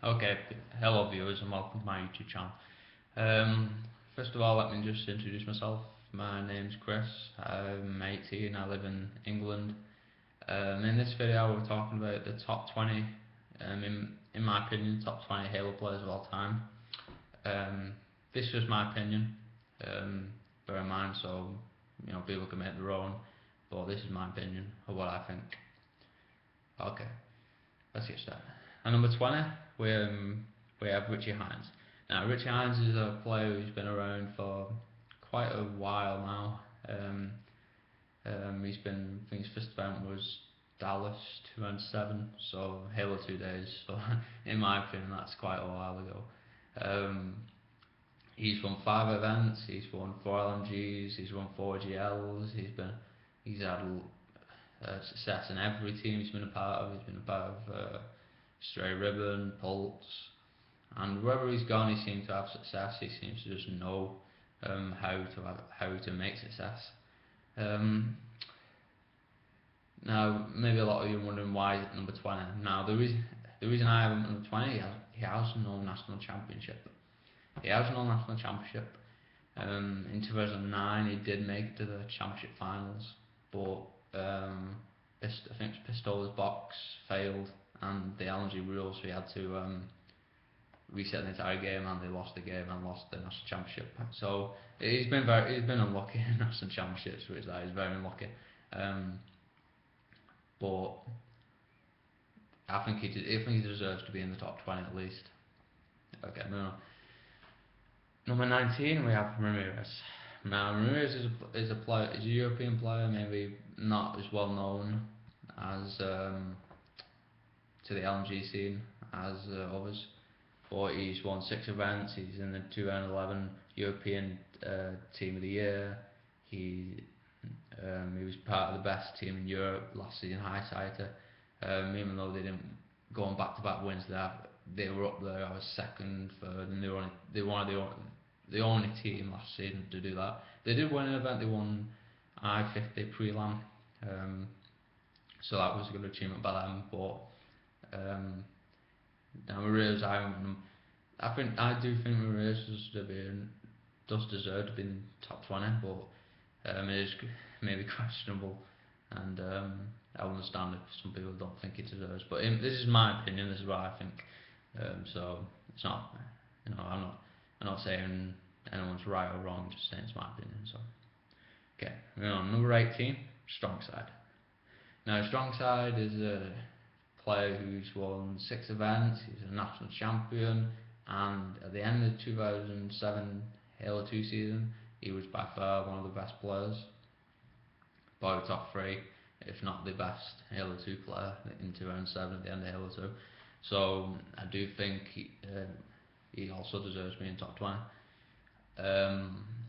Okay, hello viewers and welcome to my YouTube channel. Um, First of all, let me just introduce myself. My name's Chris. I'm 18. I live in England. In this video, we're talking about the top 20, in my opinion, top 20 Halo players of all time. This is my opinion. Um, Bear in mind, so people can make their own, but this is my opinion of what I think. Okay, let's get started. At number 20, we have Richie Hines. Now, Richie Hines is a player who's been around for quite a while now. I think his first event was Dallas 2007, so Halo 2 days. So, in my opinion, that's quite a while ago. Um, he's won 5 events. He's won 4 LMGs. He's won 4 GLs. He's had success in every team he's been a part of. He's been a part of Stray Ribbon, Pulse, and wherever he's gone, he seems to have success. He seems to just know how to make success. Um, Now, maybe a lot of you are wondering why is it number 20. Now, the reason I have him at number 20, he has no national championship. He has no national championship. In 2009, he did make it to the championship finals, but I think Pistola's box failed, and the LNG rules, so he had to reset the entire game, and they lost the game and lost the national championship. So he's been unlucky in national championships, which that is very unlucky. Um, but I think he deserves to be in the top 20 at least. Okay, moving on. Number 19, we have Ramirez. Now, Ramirez is a European player, maybe not as well known as to the LNG scene as others, but he's won 6 events. He's in the 2011 European Team of the Year. He was part of the best team in Europe last season, Highsighter. Even though they didn't go on back-to-back wins, they were up there. I was second, third, and they were one of the only team last season to do that. They did win an event. They won I-50 Prelam, so that was a good achievement by them. But now Maria's I do think Maria's does deserve to be in the top 20, but it is maybe questionable, and I understand if some people don't think it deserves. But this is my opinion. This is what I think. So it's not, I'm not saying anyone's right or wrong. Just saying it's my opinion. So okay, moving on. Number 18, Strong Side. Now, Strong Side is a player who's won 6 events. He's a national champion, and at the end of the 2007 Halo 2 season, he was by far one of the best players, probably top 3, if not the best Halo 2 player in 2007 at the end of Halo 2. So I do think he also deserves to be in top 20.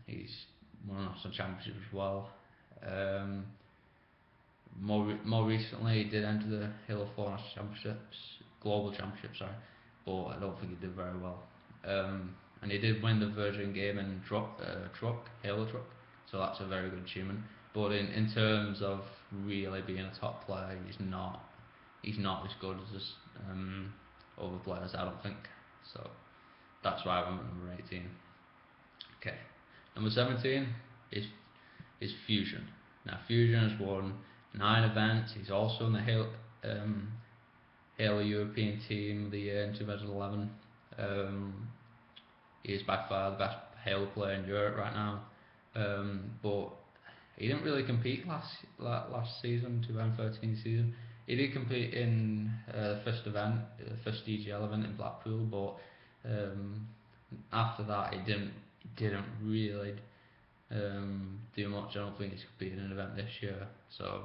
He's won a national championship as well. More recently, he did enter the Halo 4 National Championships, Global Championship, sorry, but I don't think he did very well. And he did win the Virgin Gaming truck, Halo truck, so that's a very good achievement. But in terms of really being a top player, he's not as good as other players, I don't think. So that's why I'm at number 18. Okay, number 17 is Fusion. Now, Fusion has won 9 events. He's also in the Halo European Team of the Year in 2011. He is by far the best Halo player in Europe right now. But he didn't really compete last season, 2013 season. He did compete in the first DGL event in Blackpool, but after that he didn't really do much. I don't think he's competed in an event this year. So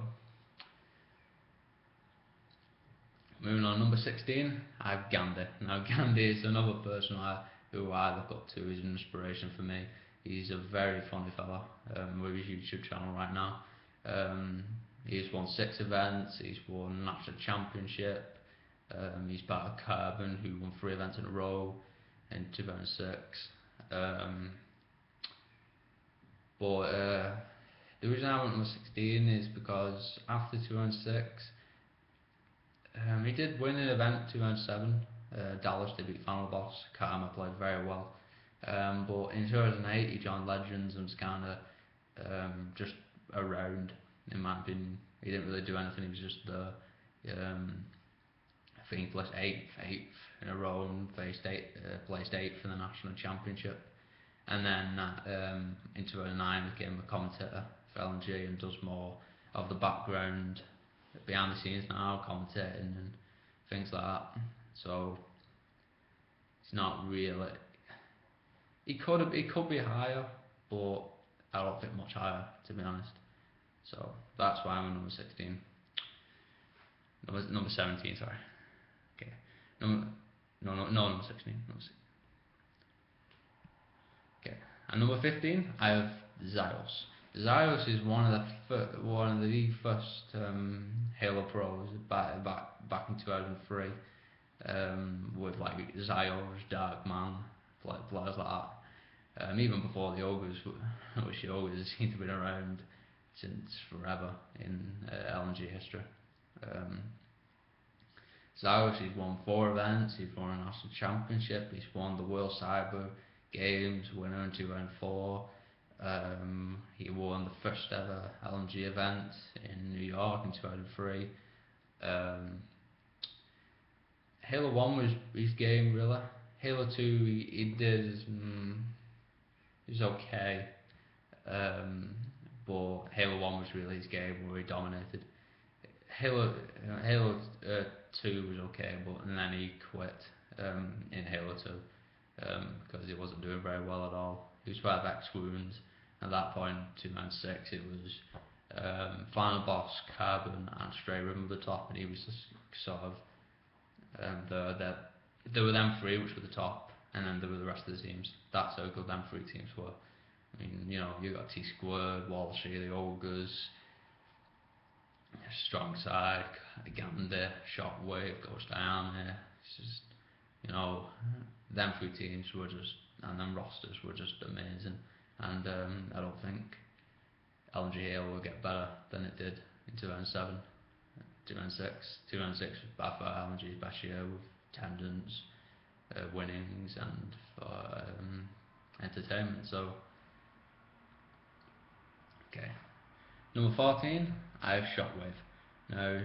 moving on, number 16, I have Gandhi. Now, Gandhi is another person who I look up to. He's an inspiration for me. He's a very funny fella with his YouTube channel right now. He's won 6 events. He's won national championship. He's part of Carbon, who won 3 events in a row in 2006. But the reason I went number 16 is because after 2006, he did win an event 2007. Dallas, they beat Final Boss. Karma played very well. But in 2008, he joined Legends and was kind of just around, in my opinion. He didn't really do anything, he was just there. I think he placed eighth in a row and placed eighth in the national championship. And then in 2009 became a commentator for LNG and does more of the background, behind the scenes now, commentating and things like that. So it's not really. He could be higher, but I don't think much higher, to be honest. So that's why I'm number 16. Number 17, sorry. Okay. Number 16. Okay. And number 15, I have Zyos. Zyos is one of the first Halo pros back in 2003, with like Zyos, Darkman, players like that. Even before the Ogres, which the Ogres seem to have been around since forever in LNG history. Zyos, he's won 4 events, he's won a national championship, he's won the World Cyber Games, winner in 2004. He won the first ever LNG event in New York in 2003. Halo 1 was his game, really. Halo 2, he did. He was okay. But Halo 1 was really his game where he dominated. Halo 2 was okay, but and then he quit in Halo 2 because he wasn't doing very well at all. He was 5x wounds. At that point, 296, it was Final Boss, Carbon, and Stray Rhythm at the top, and he was just sort of there were them 3 which were the top, and then there were the rest of the teams. That's how good them 3 teams were. I mean, you know, you got T Squared, Walshy, the Ogres, Strong Side, Gander, Shockwave, Ghost Army. It's just, you know, them 3 teams were just, and them rosters were just amazing. And I don't think LNG Halo will get better than it did in 2007, 2006. 2006 was by far LNG's best year with attendance, winnings, and for entertainment. So, okay. Number 14, I have Shockwave. Now,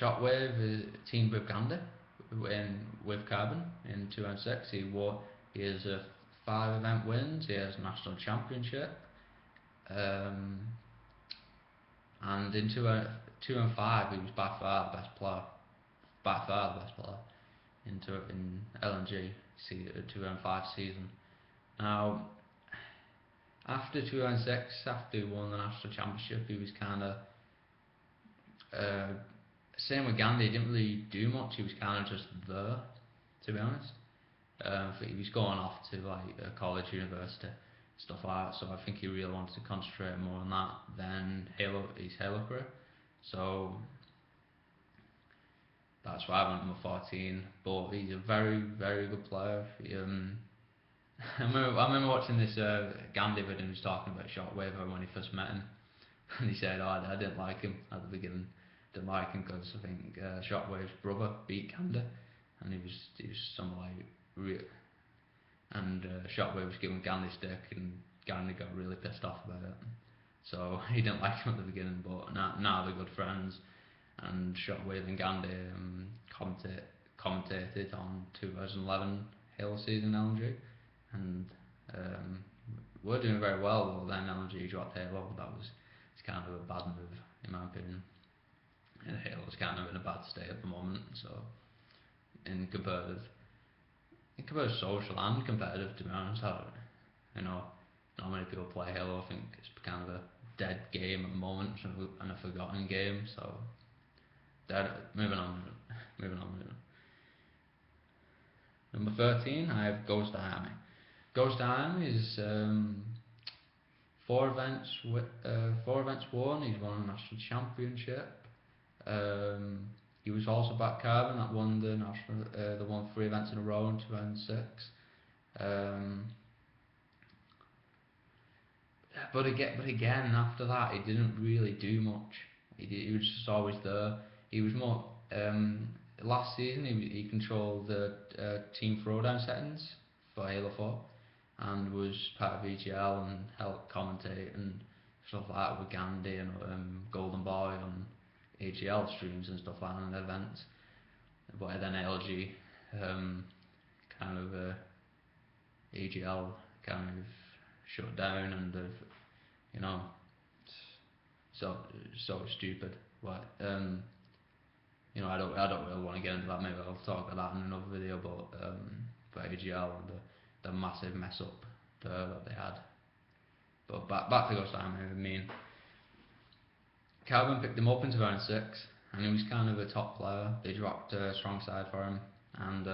Shockwave is teamed with Gander with Carbon in 2006. He has 5 event wins, he has national championship, and in 2 and 5 he was by far the best player. In LNG 2 and 5 season. Now, after 2006, after he won the national championship, he was kind of same with Gandhi. He didn't really do much. He was kind of just there, to be honest. He was going off to like a college, university, stuff like that. So I think he really wanted to concentrate more on that than his Halo career. So that's why I went number 14. But he's a very, very good player. I remember watching this Gandhi video. He was talking about Shockwave when he first met him, and he said, "Oh, I didn't like him at the beginning. Didn't like him because I think Shockwave's brother beat Gandhi, and he was something like real." And Shockwave was giving Gandhi stick, and Gandhi got really pissed off about it. So he didn't like him at the beginning, but now they're good friends. And Shockwave and Gandhi commentated on 2011 Halo season LNG, and we're doing very well. But then LNG dropped Halo. It's kind of a bad move in my opinion. And Halo's kind of in a bad state at the moment. So in competitive social and competitive, to be honest, you know, not many people play Halo. I think it's kind of a dead game at the moment and a forgotten game. So moving on. Number 13, I have Ghost Army. Ghost Army is 4 events won. He's won a national championship. He was also back Carbon that won they won 3 events in a row in 2006. But again, after that, he didn't really do much. He was just always there. He was more last season he controlled the team throwdown settings for Halo 4 and was part of EGL and helped commentate and stuff like that with Gandhi and Golden Boy on AGL streams and stuff like that and events. But then LG kind of AGL kind of shut down and you know, so stupid. But you know, I don't really want to get into that. Maybe I'll talk about that in another video. But AGL and the massive mess up that they had. But back to Ghost Army. I mean, Carbon picked him up in 2006, and he was kind of a top player. They dropped a strong side for him, and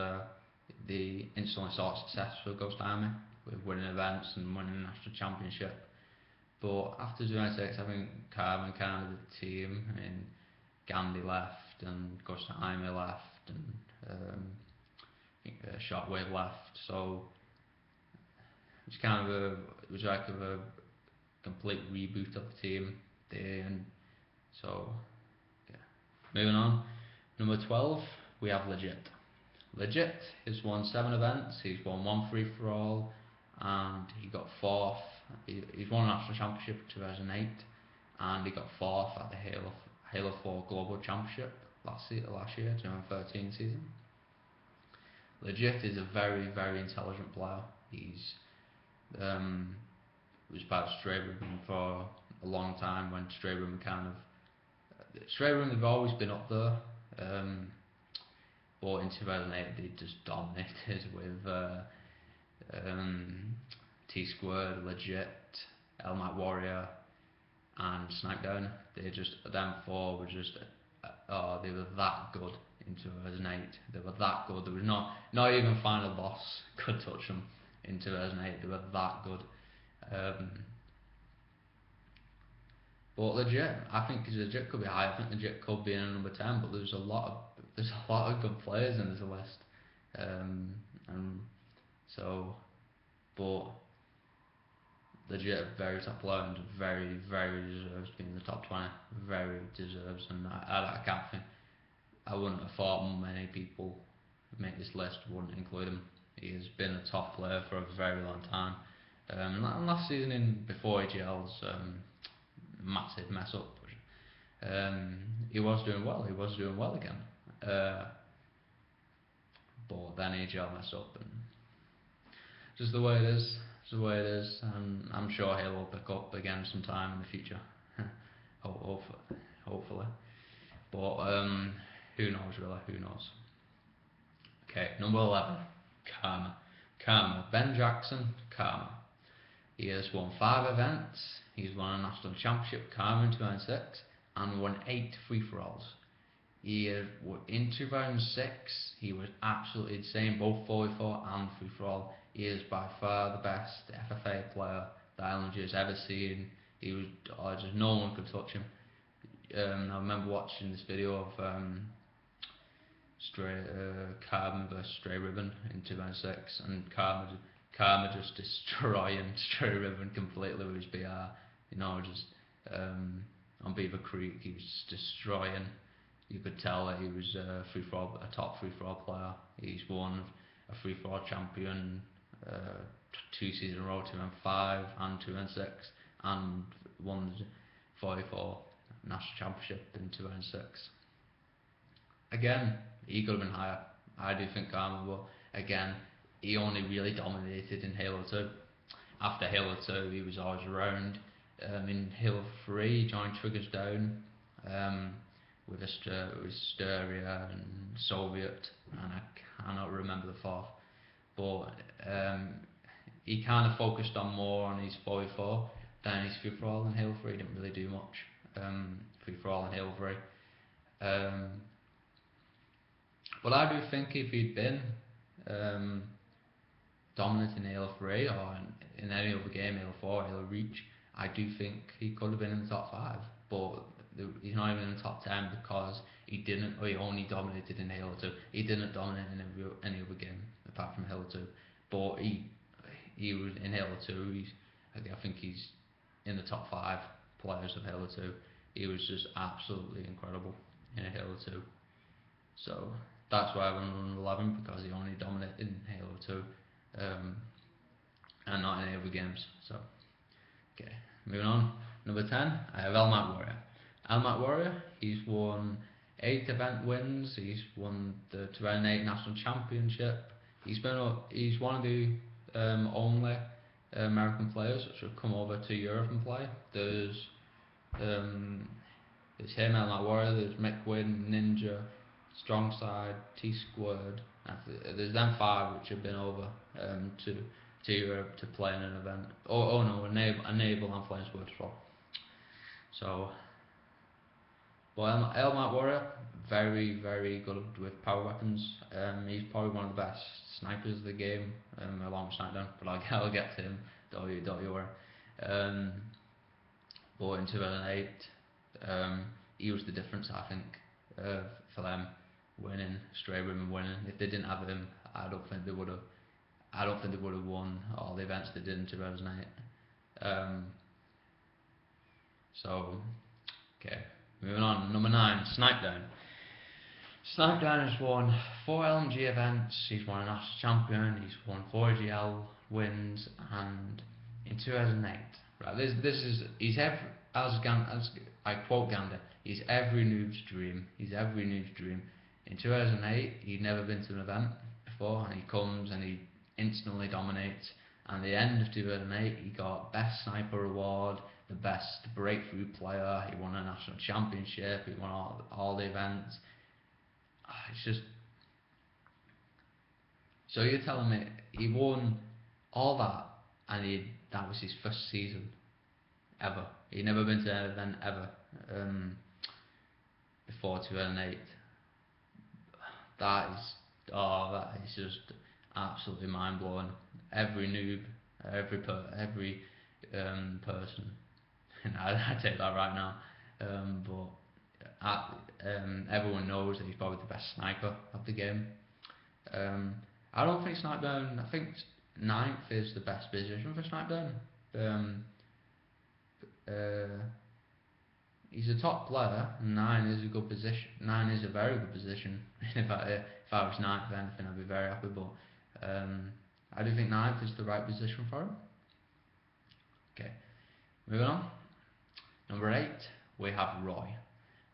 they instantly saw success for Ghost Army with winning events and winning the national championship. But after 2006, I think Carbon kind of the team, and Gandhi left, and Ghost Army left, and Shockwave left. So it was like a complete reboot of the team there, and so yeah. Moving on, number 12, we have Legit. Legit has won 7 events. He's won 1 free for all, and he got 4th. He's won a national championship in 2008, and he got 4th at the Halo 4 Global Championship last year, 2013 season. Legit is a very, very intelligent player. He's was part of Stray Ribbon for a long time when Stray Ribbon have always been up there. But in 2008 they just dominated with T Squared, Legit, Elmac Warrior, and Snipedown. Them 4 were just they were that good in 2008. They were that good. There was not even Final Boss could touch them in 2008. They were that good. But Legit, I think Legit could be high. I think Legit could be in a number 10. But there's a lot of good players in this list. And so, but Legit a very top player and very, very deserves to be in the top 20. Very deserves, and I can't think. I wouldn't have thought many people would make this list wouldn't include him. He has been a top player for a very long time. And last season before AGL's massive mess up, he was doing well. He was doing well again. But then AGL messed up, and just the way it is. It's the way it is. And I'm sure Halo will pick up again sometime in the future. Hopefully. But who knows really? Who knows? Okay, number 11, Karma. Ben Jackson, Karma. He has won 5 events. He's won a national championship, Karma, in 2006, and won 8 free-for-alls. In 2006, he was absolutely insane, both 44 and free-for-all. He is by far the best FFA player that LNG has ever seen. He was just no one could touch him. I remember watching this video of Carbon versus Stray Ribbon in 2006, and Karma just destroying Stray Ribbon completely with his BR. You know, just on Beaver Creek, he was destroying. You could tell that he was a top free for all player. He's won a free for all champion 2 seasons in a row, 2005 and 2006, and won the 44 national championship in 2006. Again, he could have been higher. I do think Karma, but again, he only really dominated in Halo 2. After Halo 2, he was always around. In Halo 3, he joined Triggers Down with Asteria and Soviet, and I cannot remember the 4th. But he kind of focused on more on his 44 than his free for all in Halo 3. He didn't really do much free for all in Halo 3. But I do think if he'd been dominant in Halo 3 or in any other game, Halo 4, Halo Reach, I do think he could have been in the top 5. But he's not even in the top 10 because he only dominated in Halo 2. He didn't dominate in any other game apart from Halo 2. But he was in Halo 2. I think he's in the top 5 players of Halo 2. He was just absolutely incredible in Halo 2. So that's why I went on 11 because he only dominated in Halo 2 and not in any other games. So, okay, moving on. Number 10, I have Elmat Warrior. Elmat Warrior, he's won 8 event wins, he's won the 2008 National Championship. He's one of the only American players which have come over to Europe and play. Um, there's him, Elmat Warrior, there's Mick Wynn, Ninja, Strongside, T Squared. There's them 5 which have been over to Europe to play in an event. Oh no, Enable and Flamesword as well. So, but Elmat Warrior, very, very good with power weapons. He's probably one of the best snipers of the game, along with Sniper, but I'll get to him, don't you worry. But in 2008, he was the difference, I think, for them winning, Stray Women winning. If they didn't have him, I don't think they would have won all the events they did in 2008. So, okay, moving on. Number 9, Snipedowne. Snipedowne has won 4 LMG events. He's won a national champion. He's won 4 GL wins, and in 2008, right, he's as I quote Gander, he's every noob's dream. He's every noob's dream. In 2008, he'd never been to an event before, and he comes and he instantly dominates. And at the end of 2008, he got Best Sniper Award, the Best Breakthrough Player, he won a national championship, he won all the events. It's just... So you're telling me he won all that, and that was his first season ever. He'd never been to an event ever before 2008. That is just absolutely mind blowing. Every noob, every person, and I take that right now. Everyone knows that he's probably the best sniper of the game. I don't think Snipedowne. I think 9th is the best position for Snipedowne. He's a top player. 9 is a good position. 9 is a very good position. if I was 9th, then I'd be very happy. But I do think 9th is the right position for him. Okay, moving on. Number 8, we have Roy.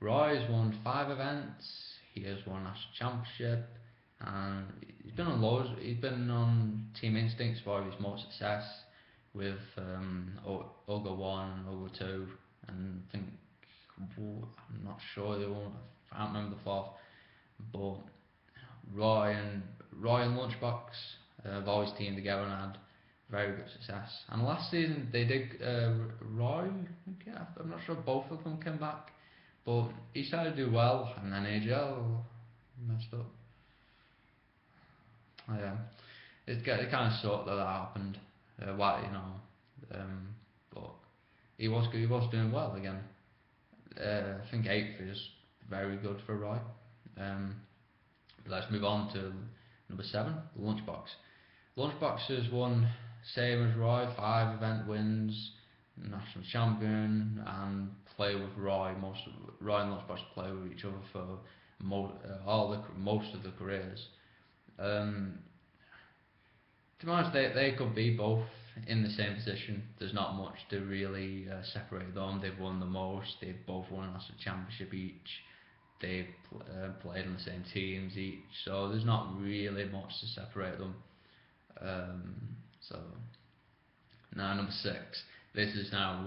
Roy has won 5 events. He has won a national championship, and he's been on loads. He's been on Team Instincts for his most success with Ogre 1 and Ogre 2, and I think I'm not sure the one. I can't remember the 4th. But Roy and Lunchbox have always teamed together and had very good success. And last season they did Roy. Yeah, I'm not sure both of them came back, but he started to do well, and then AGL messed up. Yeah, it kind of sucked that happened. But he was doing well again. I think 8th is very good for Roy. Let's move on to number 7, Lunchbox. Lunchbox has won, same as Roy, 5 event wins, national champion, and play with Roy. Roy and Lunchbox play with each other for most of the careers. To be honest, they could be both in the same position. There's not much to really separate them. They've won the most. They've both won a national championship each. They've played on the same teams each. So there's not really much to separate them. So now number 6. This is now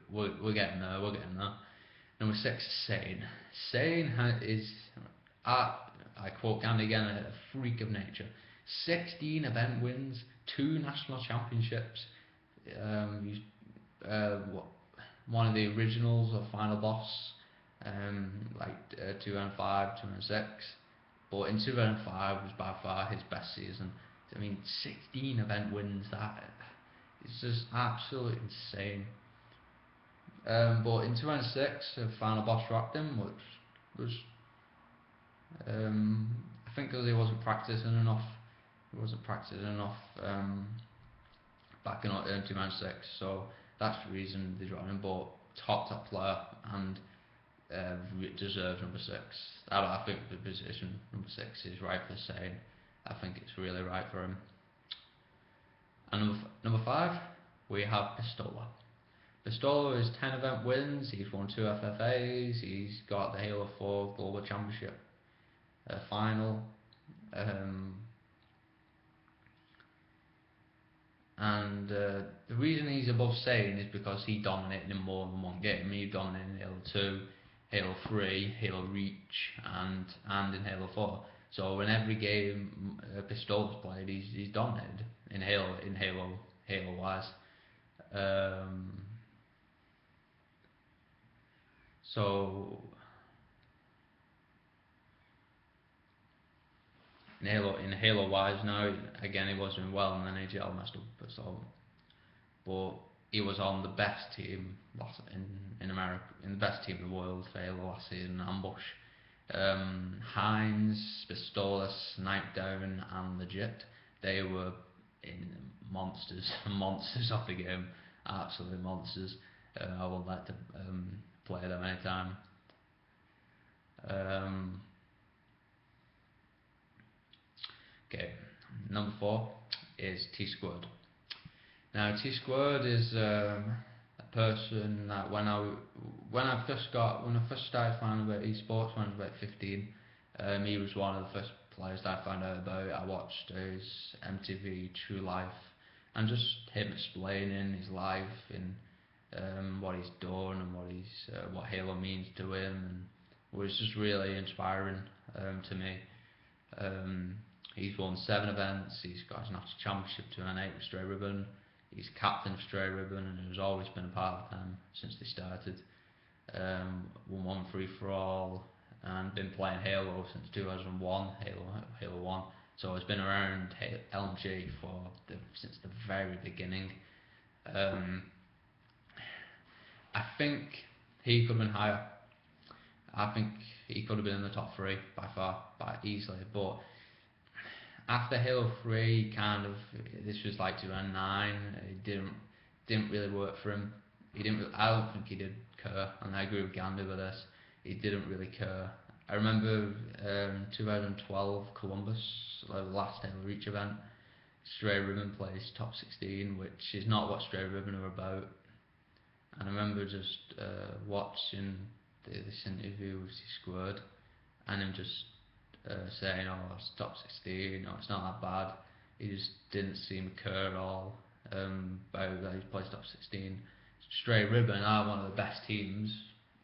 we're getting there. We're getting there. Number 6, Sane. Sane is, I quote Gandhi again, a freak of nature. 16 event wins, 2 national championships. He's one of the originals of Final Boss, 2005, 2006. But in 2005 was by far his best season. I mean, 16 event wins, that is just absolutely insane. But in 2006, Final Boss dropped him, which was, I think because he wasn't practicing enough. Back in 2006, so that's the reason they dropped him. But top player, and deserves number 6. I think the position number 6 is right for saying. I think it's really right for him. And number 5, we have Pistola. Pistola has 10 event wins, he's won 2 FFAs, he's got the Halo 4 Global Championship final. And the reason he's above saying is because he dominated in more than one game. He dominated in Halo 2, Halo 3, Halo Reach, and in Halo 4. So in every game Pistola's played, he's dominated in Halo wise. So in Halo wise now, again he was doing well, and then AGL messed up. But he was on the best team in America, in the best team in the world for Halo last season, Ambush. Hines, Pistola, Snipedown, and Legit, they were in monsters of the game, absolute monsters. I would like to play them anytime. Okay, number 4 is T-Squared. Now T-Squared is a person that when I first started finding about esports when I was about 15, he was one of the first players that I found out about. I watched his MTV True Life, and just him explaining his life and what he's done and what Halo means to him, and it was just really inspiring to me. He's won 7 events, he's got his national championship 2008 with Stray Ribbon, he's captain of Stray Ribbon and has always been a part of them since they started. Won 1 free-for-all and been playing Halo since 2001, Halo 1. So he's been around LMG since the very beginning. I think he could have been higher. I think he could have been in the top 3 by far, by easily. But after Halo 3, this was like 2009. It didn't really work for him. I don't think he did care, and I agree with Gandhi with this. He didn't really care. I remember 2012 Columbus, the last Halo Reach event. Stray Ribbon plays top 16, which is not what Stray Ribbon are about. And I remember just watching this interview with T-Squared, and him just saying, "Oh, it's top 16. No, it's not that bad." He just didn't seem to care at all about that he plays top 16. Stray Ribbon are one of the best teams.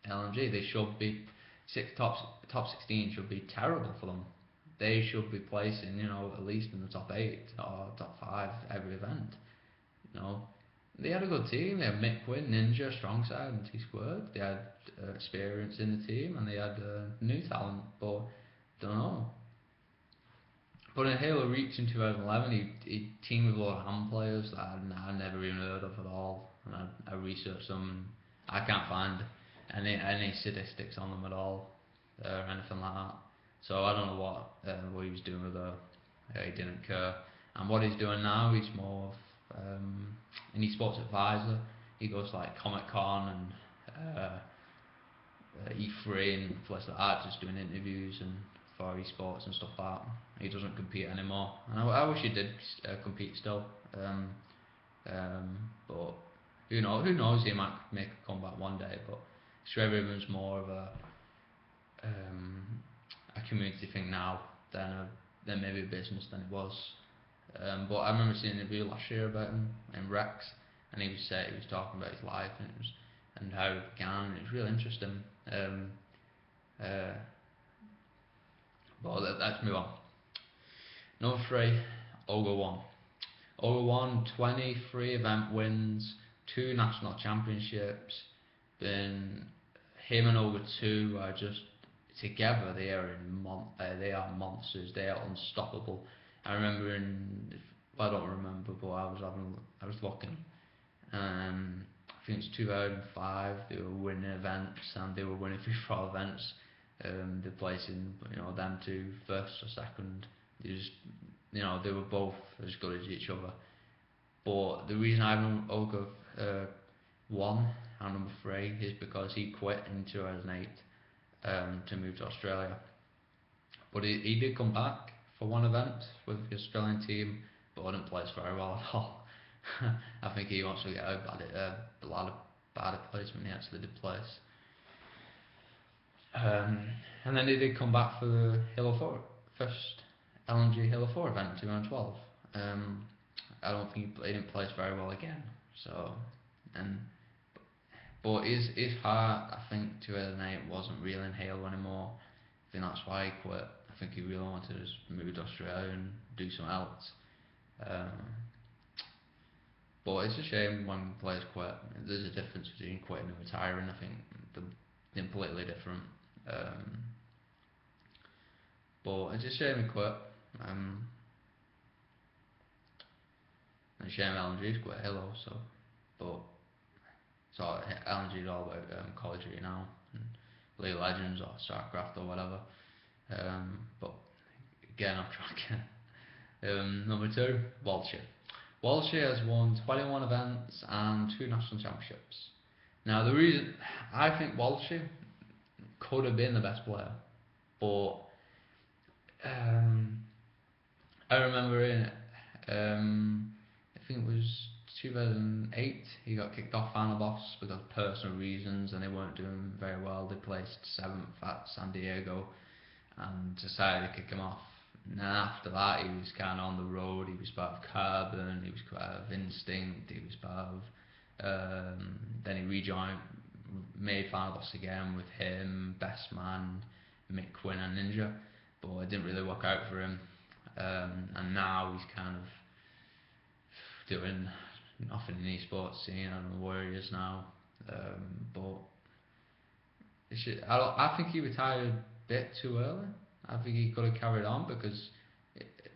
LMG, they should be top 16 should be terrible for them. They should be placing, at least in the top 8 or top 5 every event. They had a good team. They had Mick Quinn, Ninja, Strongside, and T-Squared. They had experience in the team, and they had new talent. But don't know. But in Halo Reach in 2011, he teamed with a lot of ham players that I'd never even heard of at all. And I researched them, and I can't find any statistics on them at all, or anything like that. So I don't know what he was doing with her. He didn't care. And what he's doing now, he's more of an esports advisor. He goes to like Comic Con and E3 and places like that, just doing interviews and for esports and stuff like that. He doesn't compete anymore, and I wish he did compete still. But who knows? He might make a comeback one day. But Stray Ribbon's more of a community thing now than maybe a business than it was. But I remember seeing an interview last year about him in Rex, and he was talking about his life and how it began. And it was really interesting. But let's move on. Number 3, Ogre 1. Ogre 1, 23 event wins, 2 national championships. Him and Ogre 2 are just together. They are monsters. They are unstoppable. I remember I don't remember, but I was looking. I think it's 2005. They were winning events, and they were winning free-for-all events. They're placing, them 2 first or second. They were both as good as each other. But the reason I have Ogre 1 and number 3 is because he quit in 2008, to move to Australia. But he did come back for one event with the Australian team, but didn't place very well at all. I think he wants to get a lot of bad placement he actually did place. And then he did come back for the Halo 4, first LNG Halo 4 event in 2012. I don't think he didn't place very well again. So, and but his heart, I think 2008 wasn't really in Halo anymore. I think that's why he quit. I think he really wanted to just move to Australia and do something else. But it's a shame when players quit. There's a difference between quitting and retiring. I think they're completely different. But it's a shame he quit. And a shame LNG's quit Halo. But LNG is all about Call of Duty now, and League of Legends or StarCraft or whatever. But again, off track. Number 2, Walshy. Walshy has won 21 events and 2 national championships. Now the reason I think Walshy could have been the best player, but I remember I think it was 2008, he got kicked off Final Boss because of personal reasons and they weren't doing very well. They placed 7th at San Diego and decided to kick him off. And then after that, he was kind of on the road. He was part of Carbon, he was part of Instinct, he was part of. Then he rejoined, made Final Boss again with him, Best Man, Mick Quinn, and Ninja, but it didn't really work out for him. And now he's kind of doing nothing in the esports scene. I don't know where he is now, but I think he retired a bit too early. I think he could have carried on because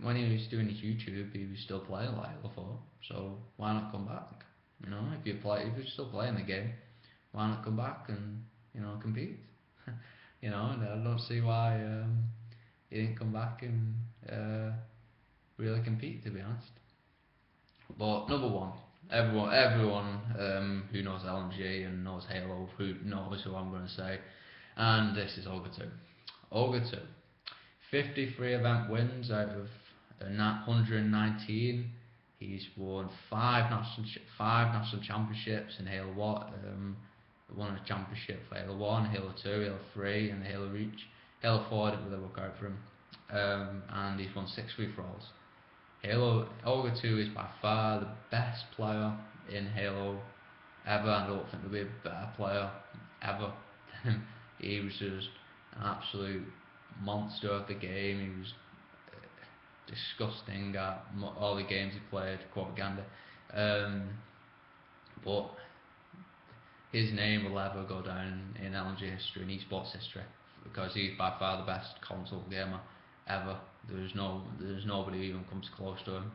when he was doing his YouTube, he was still playing like Halo 4. So why not come back? You know, if you're still playing the game, why not come back and compete? You know, and I don't see why he didn't come back and really compete, to be honest. But number 1, everyone who knows LMG and knows Halo, who knows who I'm going to say, and this is Ogre 2. Ogre 2. 53 event wins out of 119. He's won 5 national championships in Halo 1. Won a championship for Halo 1, Halo 2, Halo 3, and Halo Reach. Halo 4 didn't really work out for him. And he's won 6 free-for-alls. Ogre 2 is by far the best player in Halo ever. I don't think there'll be a better player ever than him. He was just an absolute monster of the game. He was disgusting at all the games he played, propaganda. But his name will ever go down in LNG history, in esports history, because he's by far the best console gamer ever. There's nobody who even comes close to him.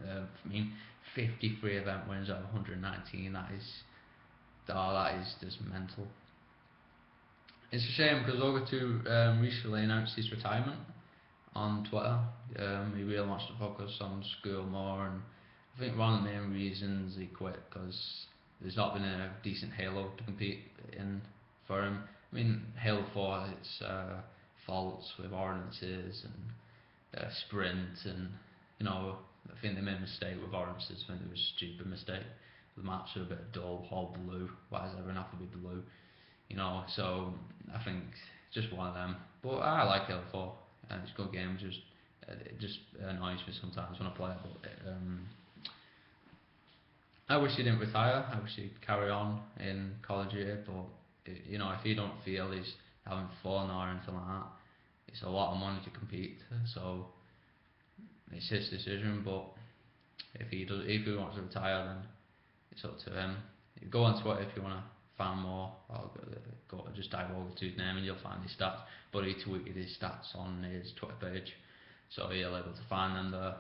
I mean, 53 event wins out of 119. That is just mental. It's a shame because Ogre 2 recently announced his retirement on Twitter. He really wants to focus on school more, and I think one of the main reasons he quit because there's not been a decent Halo to compete in for him. I mean, Halo 4 has its faults with ordinances and sprint, and I think they made a mistake with ordinances. I think it was a stupid mistake. The maps are a bit dull, all blue. Why does everyone have to be blue? So I think it's just one of them. But I like Halo 4, and it's a good game. It just annoys me sometimes when I play it. But I wish he didn't retire. I wish he'd carry on in Call of Duty. But if he don't feel he's having fun or anything like that, it's a lot of money to compete. So it's his decision. But if he wants to retire, then it's up to him. Go on Twitter if you want to find more, or just type Ogre 2's name and you'll find his stats. But he tweeted his stats on his Twitter page, so you'll able to find them there.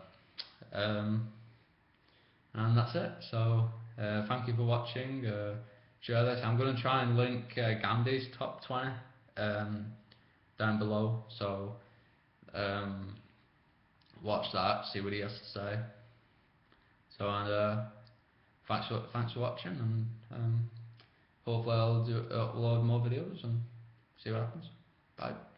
And that's it. So thank you for watching. Share this. I'm going to try and link Gandhi's top 20 down below. So watch that, see what he has to say. So thanks for watching, and hopefully I'll upload more videos and see what happens. Bye.